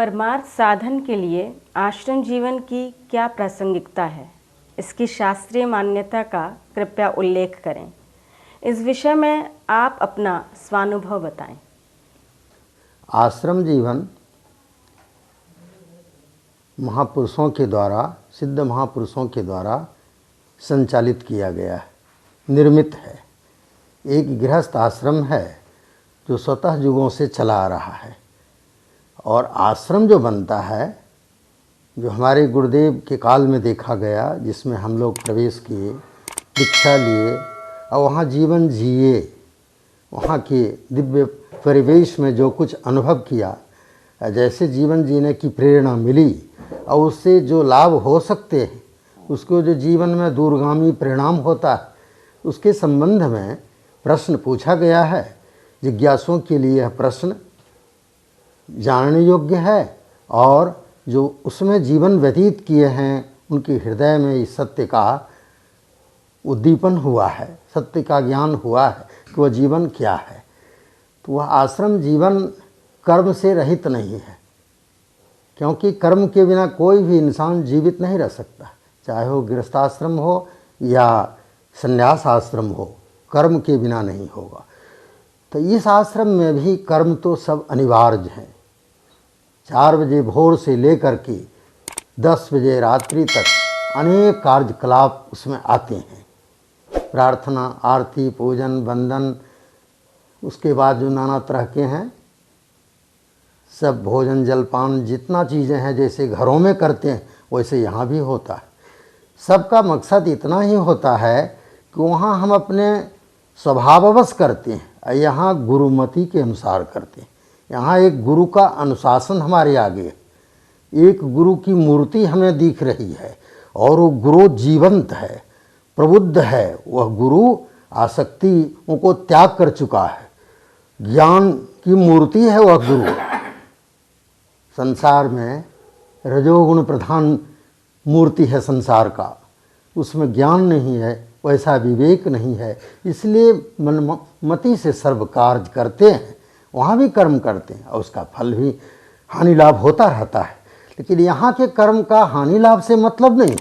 परमार्थ साधन के लिए आश्रम जीवन की क्या प्रासंगिकता है, इसकी शास्त्रीय मान्यता का कृपया उल्लेख करें। इस विषय में आप अपना स्वानुभव बताएं। आश्रम जीवन महापुरुषों के द्वारा, सिद्ध महापुरुषों के द्वारा संचालित किया गया है, निर्मित है। एक गृहस्थ आश्रम है जो स्वतः युगों से चला आ रहा है। और आश्रम जो बनता है, जो हमारे गुरुदेव के काल में देखा गया, जिसमें हम लोग प्रवेश किए, दीक्षा लिए और वहाँ जीवन जिए, वहाँ के दिव्य परिवेश में जो कुछ अनुभव किया, जैसे जीवन जीने की प्रेरणा मिली और उससे जो लाभ हो सकते हैं, उसको जो जीवन में दूरगामी परिणाम होता है, उसके संबंध में प्रश्न पूछा गया है। जिज्ञासुओं के लिए यह प्रश्न जानने योग्य है और जो उसमें जीवन व्यतीत किए हैं, उनके हृदय में इस सत्य का उद्दीपन हुआ है, सत्य का ज्ञान हुआ है कि वह जीवन क्या है। तो वह आश्रम जीवन कर्म से रहित नहीं है, क्योंकि कर्म के बिना कोई भी इंसान जीवित नहीं रह सकता, चाहे वो गृहस्थाश्रम हो या संन्यास आश्रम हो, कर्म के बिना नहीं होगा। तो इस आश्रम में भी कर्म तो सब अनिवार्य हैं। 4 बजे भोर से लेकर के 10 बजे रात्रि तक अनेक कार्यकलाप उसमें आते हैं। प्रार्थना, आरती, पूजन, वंदन, उसके बाद जो नाना तरह के हैं सब भोजन, जलपान, जितना चीज़ें हैं जैसे घरों में करते हैं वैसे यहाँ भी होता है। सबका मकसद इतना ही होता है कि वहाँ हम अपने स्वभाववश करते हैं, यहाँ गुरुमति के अनुसार करते हैं। यहाँ एक गुरु का अनुशासन हमारे आगे है, एक गुरु की मूर्ति हमें दिख रही है और वो गुरु जीवंत है, प्रबुद्ध है। वह गुरु आसक्तियों को त्याग कर चुका है, ज्ञान की मूर्ति है वह गुरु। संसार में रजोगुण प्रधान मूर्ति है संसार का, उसमें ज्ञान नहीं है, वैसा विवेक नहीं है, इसलिए मनमति से सर्व कार्य करते हैं, वहाँ भी कर्म करते हैं और उसका फल भी हानि लाभ होता रहता है। लेकिन यहाँ के कर्म का हानि लाभ से मतलब नहीं,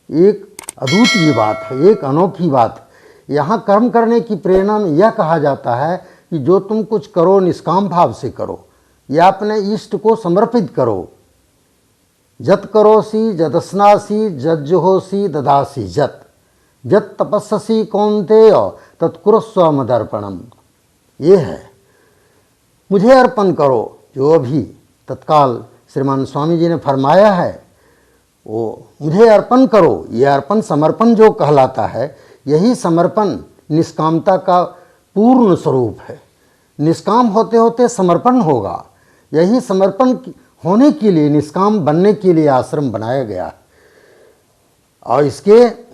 एक अद्वितीय बात है, एक अनोखी बात है। यहाँ कर्म करने की प्रेरणा में यह कहा जाता है कि जो तुम कुछ करो निष्काम भाव से करो या अपने इष्ट को समर्पित करो। जत करोसी जदस्नासी जज्जुहोसी ददासी जत जत तपस्सी कौन्तेय तत्कुरुस्व मदर्पणम। ये है, मुझे अर्पण करो। जो भी तत्काल श्रीमान स्वामी जी ने फरमाया है वो मुझे अर्पण करो, ये अर्पण समर्पण जो कहलाता है, यही समर्पण निष्कामता का पूर्ण स्वरूप है। निष्काम होते होते समर्पण होगा, यही समर्पण होने के लिए, निष्काम बनने के लिए आश्रम बनाया गया। और इसके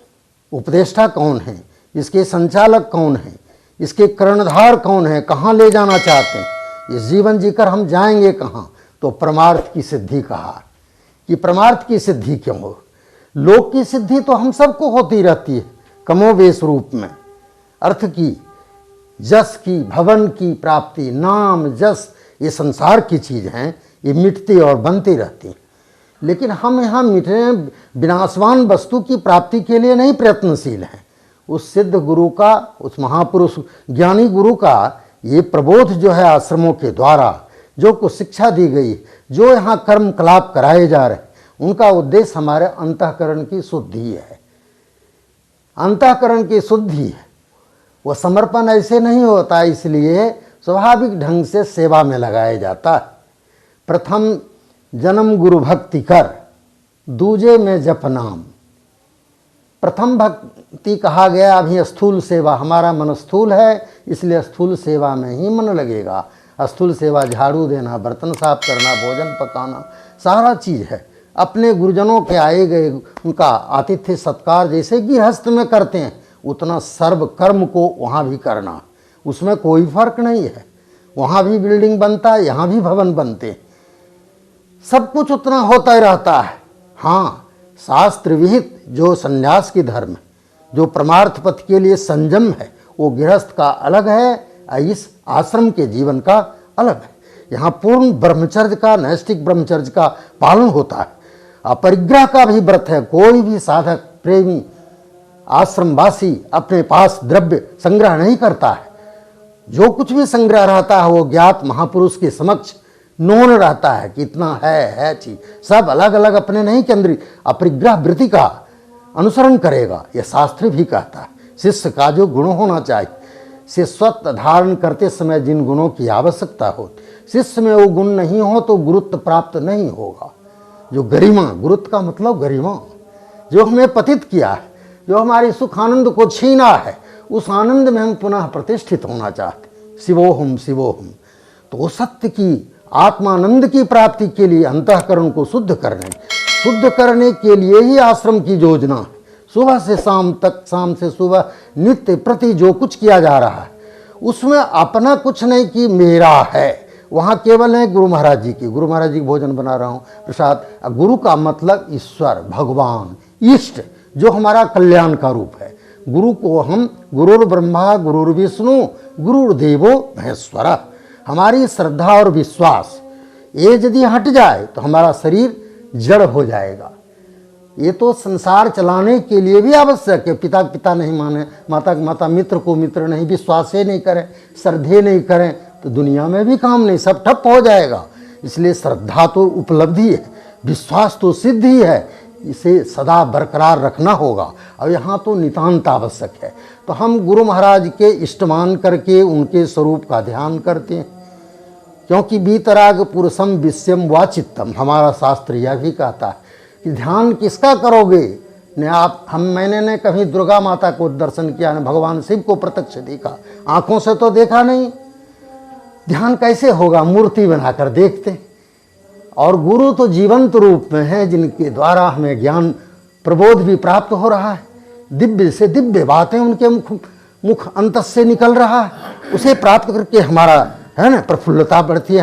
उपदेष्टा कौन है, इसके संचालक कौन है, इसके कर्णधार कौन है, कहाँ ले जाना चाहते हैं, इस जीवन जीकर हम जाएंगे कहाँ। तो परमार्थ की सिद्धि कहा कि परमार्थ की सिद्धि क्यों हो, लोक की सिद्धि तो हम सबको होती रहती है कमोवेश रूप में। अर्थ की, जस की, भवन की प्राप्ति, नाम जस, ये संसार की चीज़ हैं, ये मिटती और बनती रहती हैं। लेकिन हम यहाँ मिटने विनाशवान वस्तु की प्राप्ति के लिए नहीं प्रयत्नशील हैं। उस सिद्ध गुरु का, उस महापुरुष ज्ञानी गुरु का ये प्रबोध जो है, आश्रमों के द्वारा जो कुछ शिक्षा दी गई, जो यहाँ कर्म कलाप कराए जा रहे हैं, उनका उद्देश्य हमारे अंतःकरण की शुद्धि है। अंतःकरण की शुद्धि है, वह समर्पण ऐसे नहीं होता, इसलिए स्वाभाविक ढंग से सेवा में लगाया जाता है। प्रथम जन्म गुरु भक्ति कर, दूजे में जप नाम। प्रथम भक्ति कहा गया, अभी स्थूल सेवा, हमारा मन स्थूल है इसलिए स्थूल सेवा में ही मन लगेगा। स्थूल सेवा झाड़ू देना, बर्तन साफ करना, भोजन पकाना, सारा चीज़ है। अपने गुरुजनों के आए गए उनका आतिथ्य सत्कार जैसे गृहस्थ में करते हैं, उतना सर्व कर्म को वहाँ भी करना, उसमें कोई फर्क नहीं है। वहाँ भी बिल्डिंग बनता है, यहाँ भी भवन बनते हैं, सब कुछ उतना होता ही रहता है। हाँ, शास्त्र विहित जो संन्यास की धर्म, जो परमार्थ पथ के लिए संयम है, वो गृहस्थ का अलग है, इस आश्रम के जीवन का अलग है। यहाँ पूर्ण ब्रह्मचर्य का, नैष्ठिक ब्रह्मचर्य का पालन होता है। अपरिग्रह का भी व्रत है। कोई भी साधक प्रेमी आश्रमवासी अपने पास द्रव्य संग्रह नहीं करता है। जो कुछ भी संग्रह रहता है वो ज्ञात महापुरुष के समक्ष नोन रहता है कि इतना है चीज, सब अलग अलग अपने नहीं केंद्रित अपरिग्रह वृत्ति का अनुसरण करेगा। यह शास्त्र भी कहता है शिष्य का जो गुण होना चाहिए, शिष्यत्व धारण करते समय जिन गुणों की आवश्यकता हो, शिष्य में वो गुण नहीं हो तो गुरुत्व प्राप्त नहीं होगा। जो गरिमा, गुरुत्व का मतलब गरिमा, जो हमें पतित किया है, जो हमारी सुख आनंद को छीना है, उस आनंद में हम पुनः प्रतिष्ठित होना चाहते। शिवोहम शिवोहम, तो वो सत्य की आत्मानंद की प्राप्ति के लिए अंतःकरण को शुद्ध करने के लिए ही आश्रम की योजना है। सुबह से शाम तक, शाम से सुबह, नित्य प्रति जो कुछ किया जा रहा है उसमें अपना कुछ नहीं कि मेरा है। वहाँ केवल है गुरु महाराज जी की, गुरु महाराज जी की भोजन बना रहा हूँ, प्रसाद। गुरु का मतलब ईश्वर, भगवान, इष्ट, जो हमारा कल्याण का रूप है। गुरु को हम गुरुर् ब्रह्मा गुरुर् विष्णु गुरुर्देवो महेश्वर, हमारी श्रद्धा और विश्वास ये यदि हट जाए तो हमारा शरीर जड़ हो जाएगा। ये तो संसार चलाने के लिए भी आवश्यक है। पिता पिता नहीं माने, माता माता मित्र को मित्र नहीं, विश्वास नहीं करें, श्रद्धे नहीं करें तो दुनिया में भी काम नहीं, सब ठप हो जाएगा। इसलिए श्रद्धा तो उपलब्धि है, विश्वास तो सिद्धि है, इसे सदा बरकरार रखना होगा। और यहाँ तो नितांत आवश्यक है। तो हम गुरु महाराज के इष्टमान करके उनके स्वरूप का ध्यान करते हैं, क्योंकि बीतराग पुरुषम विश्यम वाचित्तम, हमारा शास्त्र यह भी कहता है कि ध्यान किसका करोगे। ने आप मैंने ने कभी दुर्गा माता को दर्शन किया, न भगवान शिव को प्रत्यक्ष देखा, आंखों से तो देखा नहीं। ध्यान कैसे होगा, मूर्ति बनाकर देखते। और गुरु तो जीवंत रूप में है, जिनके द्वारा हमें ज्ञान प्रबोध भी प्राप्त हो रहा है, दिव्य से दिव्य बातें उनके मुख अंतस से निकल रहा है। उसे प्राप्त करके हमारा है ना प्रफुल्लता बढ़ती है,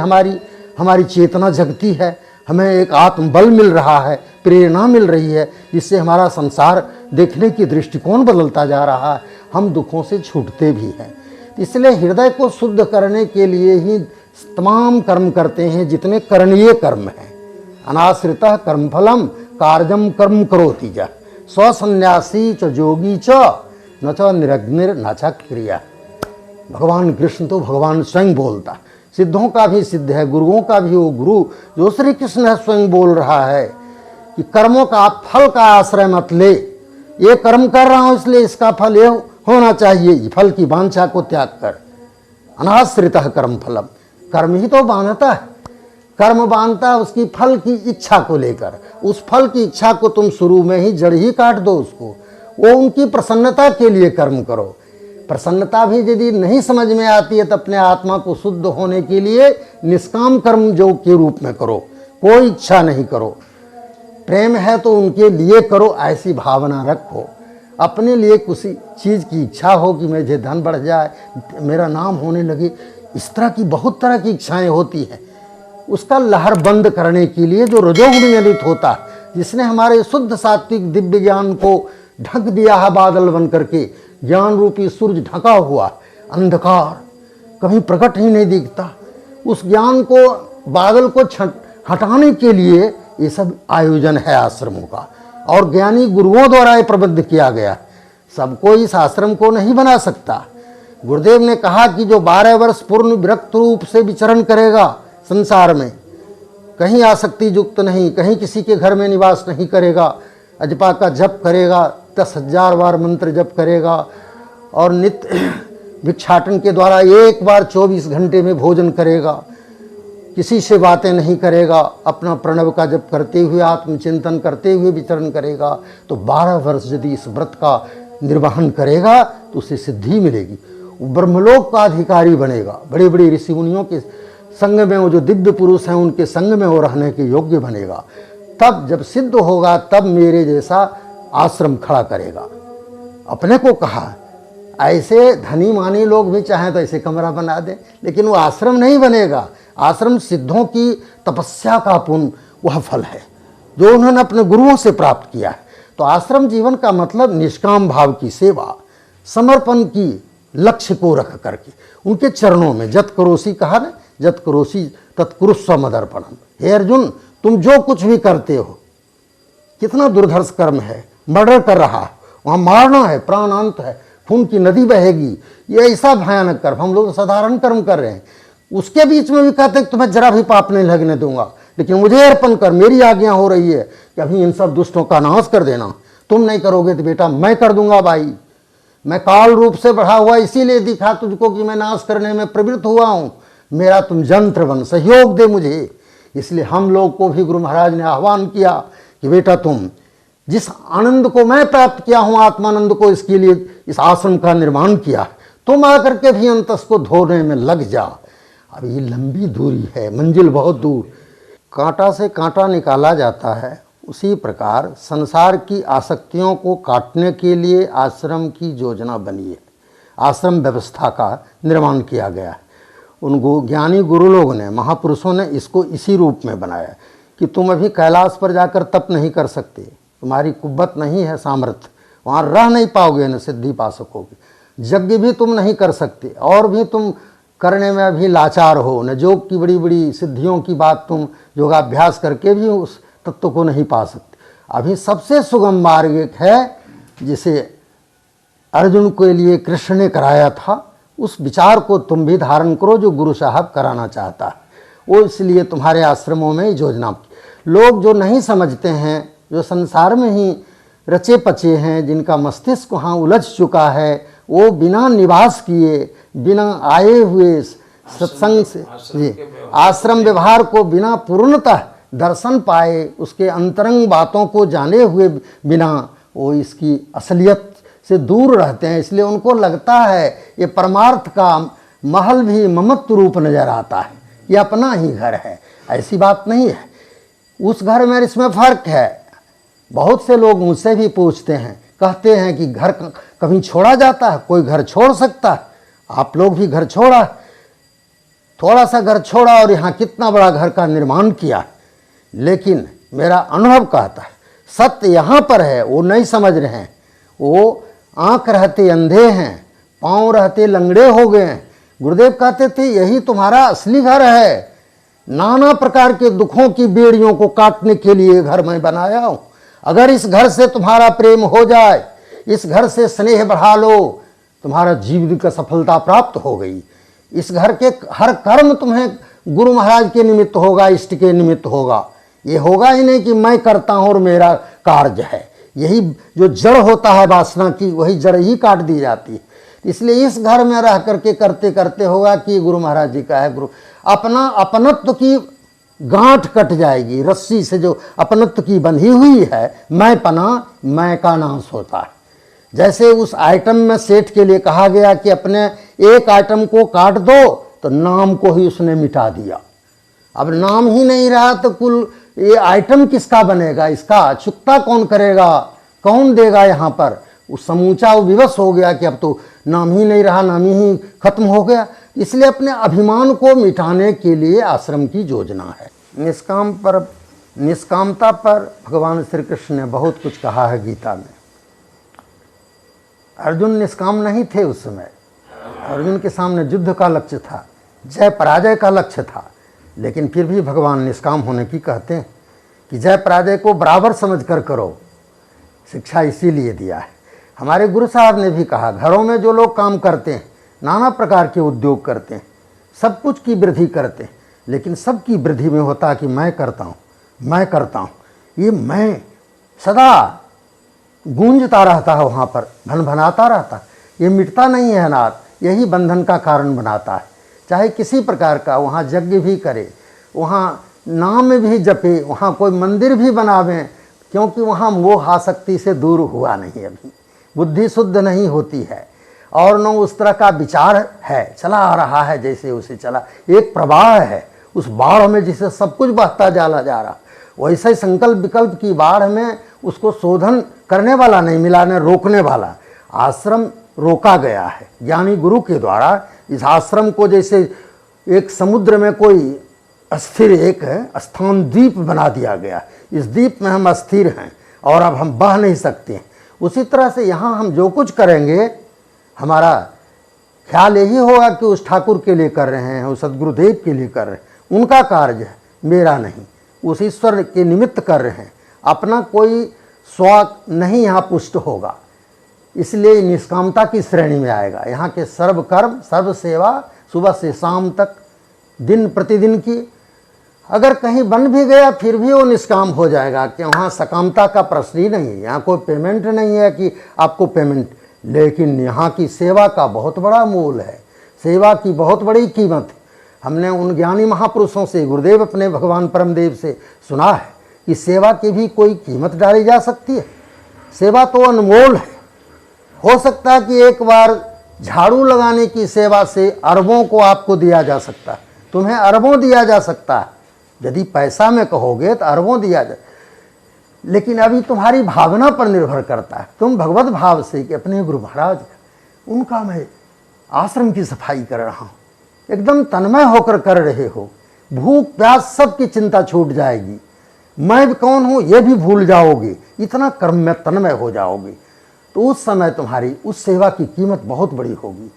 हमारी चेतना जगती है, हमें एक आत्मबल मिल रहा है, प्रेरणा मिल रही है, जिससे हमारा संसार देखने की दृष्टिकोण बदलता जा रहा है, हम दुखों से छूटते भी हैं। इसलिए हृदय को शुद्ध करने के लिए ही तमाम कर्म करते हैं जितने करणीय कर्म हैं। अनाश्रितः कर्मफलम कार्यम कर्म करोति च स्वसन्यासी च योगी च न च निरग्निर न च क्रिया। भगवान कृष्ण तो भगवान स्वयं बोलता, सिद्धों का भी सिद्ध है, गुरुओं का भी वो गुरु जो श्री कृष्ण है स्वयं बोल रहा है कि कर्मों का फल का आश्रय मत ले। ये कर्म कर रहा हूँ इसलिए इसका फल ये होना चाहिए, फल की वांछा को त्याग कर। अनाश्रितः कर्म फलम, कर्म ही तो बांधता है, कर्म बांधता है उसकी फल की इच्छा को लेकर। उस फल की इच्छा को तुम शुरू में ही जड़ ही काट दो उसको, वो उनकी प्रसन्नता के लिए कर्म करो। प्रसन्नता भी यदि नहीं समझ में आती है तो अपने आत्मा को शुद्ध होने के लिए निष्काम कर्म जो के रूप में करो, कोई इच्छा नहीं करो। प्रेम है तो उनके लिए करो, ऐसी भावना रखो। अपने लिए किसी चीज़ की इच्छा हो कि मुझे धन बढ़ जाए, मेरा नाम होने लगे, इस तरह की बहुत तरह की इच्छाएं होती हैं। उसका लहर बंद करने के लिए जो रजोगुण जनित होता है, जिसने हमारे शुद्ध सात्विक दिव्य ज्ञान को ढक दिया है, बादल बन करके ज्ञान रूपी सूरज ढका हुआ अंधकार कहीं प्रकट ही नहीं दिखता, उस ज्ञान को बादल को हटाने के लिए ये सब आयोजन है आश्रमों का। और ज्ञानी गुरुओं द्वारा ये प्रबंध किया गया। सबको इस आश्रम को नहीं बना सकता। गुरुदेव ने कहा कि जो 12 वर्ष पूर्ण विरक्त रूप से विचरण करेगा संसार में, कहीं आसक्ति युक्त नहीं, कहीं किसी के घर में निवास नहीं करेगा, अजपा का जप करेगा, 10,000 बार मंत्र जप करेगा और नित्य भिक्षाटन के द्वारा एक बार 24 घंटे में भोजन करेगा, किसी से बातें नहीं करेगा, अपना प्रणव का जप करते हुए आत्मचिंतन करते हुए विचरण करेगा, तो 12 वर्ष यदि इस व्रत का निर्वहन करेगा तो उसे सिद्धि मिलेगी, वो ब्रह्मलोक का अधिकारी बनेगा। बड़े बड़े ऋषि मुनियों के संग में, वो जो दिव्य पुरुष हैं उनके संग में वो रहने के योग्य बनेगा। तब जब सिद्ध होगा तब मेरे जैसा आश्रम खड़ा करेगा। अपने को कहा ऐसे धनी मानी लोग भी चाहें तो ऐसे कमरा बना दें, लेकिन वो आश्रम नहीं बनेगा। आश्रम सिद्धों की तपस्या का पुण्य वह फल है जो उन्होंने अपने गुरुओं से प्राप्त किया है। तो आश्रम जीवन का मतलब निष्काम भाव की सेवा, समर्पण की लक्ष्य को रख करके उनके चरणों में, जत करोसी कहा ना, जत करोसी तत्कुरुस्व मदर्पणम। हे अर्जुन, तुम जो कुछ भी करते हो, कितना दुर्धर्ष कर्म है, मर्डर कर रहा है, वहाँ मारना है, प्राणांत है, खून की नदी बहेगी, ये ऐसा भयानक कर्म। हम लोग साधारण कर्म कर रहे हैं, उसके बीच में भी कहते हैं तुम्हें जरा भी पाप नहीं लगने दूंगा, लेकिन मुझे अर्पण कर, मेरी आज्ञा हो रही है कि अभी इन सब दुष्टों का नाश कर देना। तुम नहीं करोगे तो बेटा मैं कर दूंगा भाई। मैं काल रूप से बढ़ा हुआ इसीलिए दिखा तुझको कि मैं नाश करने में प्रवृत्त हुआ हूँ, मेरा तुम यंत्र बन, सहयोग दे मुझे। इसलिए हम लोग को भी गुरु महाराज ने आह्वान किया कि बेटा तुम जिस आनंद को मैं प्राप्त किया हूँ, आत्मानंद को, इसके लिए इस आश्रम का निर्माण किया, तुम आकर के भी अंतस को धोने में लग जा। अब ये लंबी दूरी है, मंजिल बहुत दूर, कांटा से कांटा निकाला जाता है, उसी प्रकार संसार की आसक्तियों को काटने के लिए आश्रम की योजना बनी है, आश्रम व्यवस्था का निर्माण किया गया है। उन ज्ञानी गुरु लोगों ने, महापुरुषों ने इसको इसी रूप में बनाया कि तुम अभी कैलाश पर जाकर तप नहीं कर सकते, तुम्हारी कुव्वत नहीं है, सामर्थ्य, वहाँ रह नहीं पाओगे, न सिद्धि पा सकोगे, यज्ञ भी तुम नहीं कर सकते, और भी तुम करने में अभी लाचार हो, न योग की बड़ी बड़ी सिद्धियों की बात तुम योगाभ्यास करके भी उस तत्व को नहीं पा सकते। अभी सबसे सुगम मार्ग एक है जिसे अर्जुन के लिए कृष्ण ने कराया था, उस विचार को तुम भी धारण करो जो गुरु साहब कराना चाहता है। वो इसलिए तुम्हारे आश्रमों में योजना, लोग जो नहीं समझते हैं, जो संसार में ही रचे पचे हैं, जिनका मस्तिष्क वहाँ उलझ चुका है, वो बिना निवास किए, बिना आए हुए सत्संग से, जी, आश्रम व्यवहार को बिना पूर्णतः दर्शन पाए, उसके अंतरंग बातों को जाने हुए बिना वो इसकी असलियत से दूर रहते हैं। इसलिए उनको लगता है ये परमार्थ का महल भी ममत्व रूप नजर आता है, ये अपना ही घर है। ऐसी बात नहीं है, उस घर में इसमें फर्क है। बहुत से लोग मुझसे भी पूछते हैं, कहते हैं कि घर कभी छोड़ा जाता है, कोई घर छोड़ सकता है? आप लोग भी घर छोड़ा, थोड़ा सा घर छोड़ा और यहाँ कितना बड़ा घर का निर्माण किया। लेकिन मेरा अनुभव कहता है सत्य यहाँ पर है, वो नहीं समझ रहे हैं। वो आँख रहते अंधे हैं, पाँव रहते लंगड़े हो गए हैं। गुरुदेव कहते थे यही तुम्हारा असली घर है, नाना प्रकार के दुखों की बेड़ियों को काटने के लिए घर मैं बनाया हूँ। अगर इस घर से तुम्हारा प्रेम हो जाए, इस घर से स्नेह बढ़ा लो, तुम्हारा जीवन का सफलता प्राप्त हो गई। इस घर के हर कर्म तुम्हें गुरु महाराज के निमित्त होगा, इष्ट के निमित्त होगा। ये होगा ही नहीं कि मैं करता हूँ और मेरा कार्य है। यही जो जड़ होता है वासना की, वही जड़ ही काट दी जाती है। इसलिए इस घर में रह करके करते करते होगा कि गुरु महाराज जी का है। गुरु अपना अपनत्व की गांठ कट जाएगी, रस्सी से जो अपनत्व की बंधी हुई है, मैं पना, मैं का नाश होता है। जैसे उस आइटम में सेठ के लिए कहा गया कि अपने एक आइटम को काट दो, तो नाम को ही उसने मिटा दिया। अब नाम ही नहीं रहा तो कुल ये आइटम किसका बनेगा, इसका चुकता कौन करेगा, कौन देगा यहाँ पर। उस समूचा वो विवश हो गया कि अब तो नाम ही नहीं रहा, नाम ही खत्म हो गया। इसलिए अपने अभिमान को मिटाने के लिए आश्रम की योजना है। निष्कामता पर भगवान श्री कृष्ण ने बहुत कुछ कहा है गीता में। अर्जुन निष्काम नहीं थे उस समय, अर्जुन के सामने युद्ध का लक्ष्य था, जय पराजय का लक्ष्य था। लेकिन फिर भी भगवान निष्काम होने की कहते हैं कि जय पराजय को बराबर समझकर करो। शिक्षा इसीलिए दिया है। हमारे गुरु साहब ने भी कहा, घरों में जो लोग काम करते हैं, नाना प्रकार के उद्योग करते हैं, सब कुछ की वृद्धि करते हैं, लेकिन सबकी वृद्धि में होता है कि मैं करता हूँ, मैं करता हूँ। ये मैं सदा गूंजता रहता है, वहाँ पर भनभनाता रहता है, ये मिटता नहीं है नाथ। यही बंधन का कारण बनाता है। चाहे किसी प्रकार का वहाँ यज्ञ भी करे, वहाँ नाम भी जपे, वहाँ कोई मंदिर भी बनावें, क्योंकि वहाँ मोह आसक्ति से दूर हुआ नहीं, अभी बुद्धि शुद्ध नहीं होती है, और न उस तरह का विचार है, चला आ रहा है जैसे उसे चला। एक प्रवाह है, उस बाढ़ में जिसे सब कुछ बहता जाला जा रहा, वैसे ही संकल्प विकल्प की बाढ़ में उसको शोधन करने वाला नहीं मिला, न रोकने वाला। आश्रम रोका गया है ज्ञानी गुरु के द्वारा। इस आश्रम को जैसे एक समुद्र में कोई अस्थिर एक स्थान द्वीप बना दिया गया, इस द्वीप में हम अस्थिर हैं और अब हम बह नहीं सकते हैं। उसी तरह से यहाँ हम जो कुछ करेंगे, हमारा ख्याल यही होगा कि उस ठाकुर के लिए कर रहे हैं, उस सदगुरुदेव के लिए कर रहे हैं, उनका कार्य है, मेरा नहीं। उस ईश्वर के निमित्त कर रहे हैं, अपना कोई स्व नहीं यहाँ पुष्ट होगा, इसलिए निष्कामता की श्रेणी में आएगा। यहाँ के सर्व कर्म सर्व सेवा सुबह से शाम तक दिन प्रतिदिन की, अगर कहीं बन भी गया फिर भी वो निष्काम हो जाएगा, कि वहाँ सकामता का प्रश्न ही नहीं है। यहाँ कोई पेमेंट नहीं है कि आपको पेमेंट, लेकिन यहाँ की सेवा का बहुत बड़ा मूल है, सेवा की बहुत बड़ी कीमत है। हमने उन ज्ञानी महापुरुषों से, गुरुदेव अपने भगवान परमदेव से सुना है कि सेवा की भी कोई कीमत डाली जा सकती है। सेवा तो अनमोल है। हो सकता है कि एक बार झाड़ू लगाने की सेवा से अरबों को आपको दिया जा सकता है, तुम्हें अरबों दिया जा सकता है। यदि पैसा में कहोगे तो अरबों दिया जाए, लेकिन अभी तुम्हारी भावना पर निर्भर करता है। तुम भगवत भाव से कि अपने गुरु महाराज उनका मैं आश्रम की सफाई कर रहा हूँ, एकदम तन्मय होकर कर रहे हो, भूख प्यास सब की चिंता छूट जाएगी, मैं कौन हूँ ये भी भूल जाओगे, इतना कर्म में तन्मय हो जाओगे, तो उस समय तुम्हारी उस सेवा की कीमत बहुत बड़ी होगी।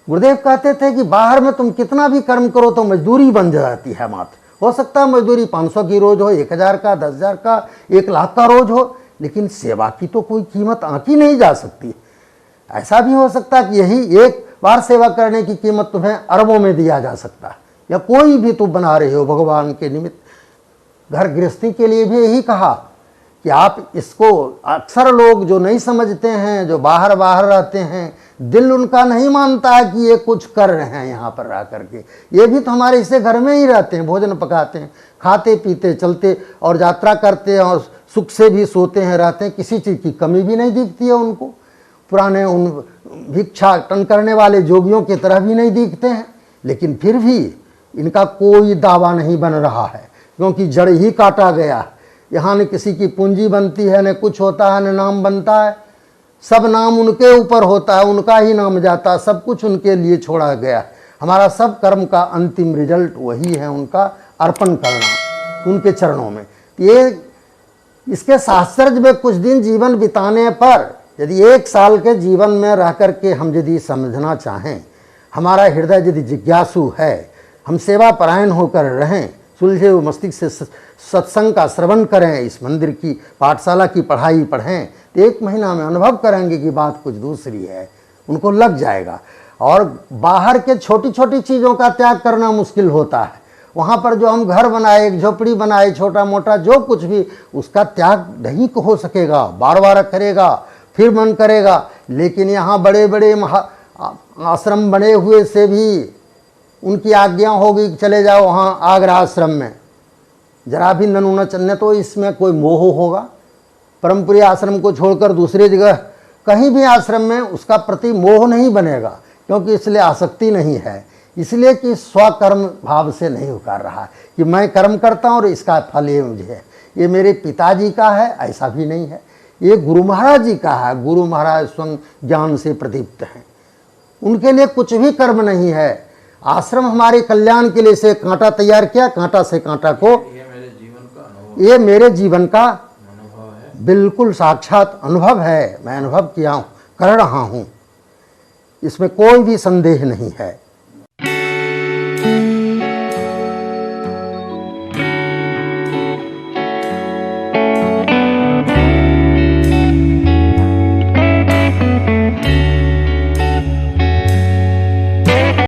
गुरुदेव कहते थे कि बाहर में तुम कितना भी कर्म करो तो मजदूरी बन जाती है मात्र। हो सकता है मजदूरी 500 की रोज हो, 1000 का, 10,000 का, 1 लाख का रोज हो, लेकिन सेवा की तो कोई कीमत आंकी नहीं जा सकती। ऐसा भी हो सकता है कि यही एक बार सेवा करने की कीमत तुम्हें अरबों में दिया जा सकता है, या कोई भी तुम बना रहे हो भगवान के निमित्त। घर गृहस्थी के लिए भी यही कहा कि आप इसको, अक्सर लोग जो नहीं समझते हैं, जो बाहर बाहर रहते हैं, दिल उनका नहीं मानता है कि ये कुछ कर रहे हैं यहाँ पर रह करके। ये भी तो हमारे इसे घर में ही रहते हैं, भोजन पकाते हैं, खाते पीते चलते और यात्रा करते हैं, और सुख से भी सोते हैं रहते हैं, किसी चीज़ की कमी भी नहीं दिखती है उनको। पुराने उन भिक्षाटन करने वाले जोगियों की तरह भी नहीं दिखते हैं, लेकिन फिर भी इनका कोई दावा नहीं बन रहा है, क्योंकि जड़ ही काटा गया। यहाँ न किसी की पूंजी बनती है, न कुछ होता है, न नाम बनता है, सब नाम उनके ऊपर होता है, उनका ही नाम जाता है, सब कुछ उनके लिए छोड़ा गया। हमारा सब कर्म का अंतिम रिजल्ट वही है, उनका अर्पण करना उनके चरणों में। ये इसके साहचर्य में कुछ दिन जीवन बिताने पर, यदि 1 साल के जीवन में रह कर के हम यदि समझना चाहें, हमारा हृदय यदि जिज्ञासु है, हम सेवा परायण होकर रहें, सुलझे हुए मस्तिष्क से सत्संग का श्रवण करें, इस मंदिर की पाठशाला की पढ़ाई पढ़ें, तो 1 महीना में अनुभव करेंगे कि बात कुछ दूसरी है, उनको लग जाएगा। और बाहर के छोटी छोटी चीज़ों का त्याग करना मुश्किल होता है। वहाँ पर जो हम घर बनाए, एक झोपड़ी बनाए, छोटा मोटा जो कुछ भी, उसका त्याग नहीं हो सकेगा, बार बार करेगा फिर मन करेगा। लेकिन यहाँ बड़े बड़े आश्रम बने हुए से भी उनकी आज्ञा होगी कि चले जाओ वहाँ आगरा आश्रम में, जरा भी ननूना चलने, तो इसमें कोई मोह होगा। परमपुरी आश्रम को छोड़कर दूसरी जगह कहीं भी आश्रम में उसका प्रति मोह नहीं बनेगा, क्योंकि इसलिए आसक्ति नहीं है, इसलिए कि स्वकर्म भाव से नहीं उकार रहा कि मैं कर्म करता हूँ और इसका फल ये मुझे है, ये मेरे पिताजी का है, ऐसा भी नहीं है, ये गुरु महाराज जी का है। गुरु महाराज स्वयं ज्ञान से प्रदीप्त हैं, उनके लिए कुछ भी कर्म नहीं है। आश्रम हमारे कल्याण के लिए से कांटा तैयार किया, कांटा से कांटा को, ये मेरे जीवन का बिल्कुल साक्षात अनुभव है, मैं अनुभव किया हूँ, कर रहा हूँ, इसमें कोई भी संदेह नहीं है।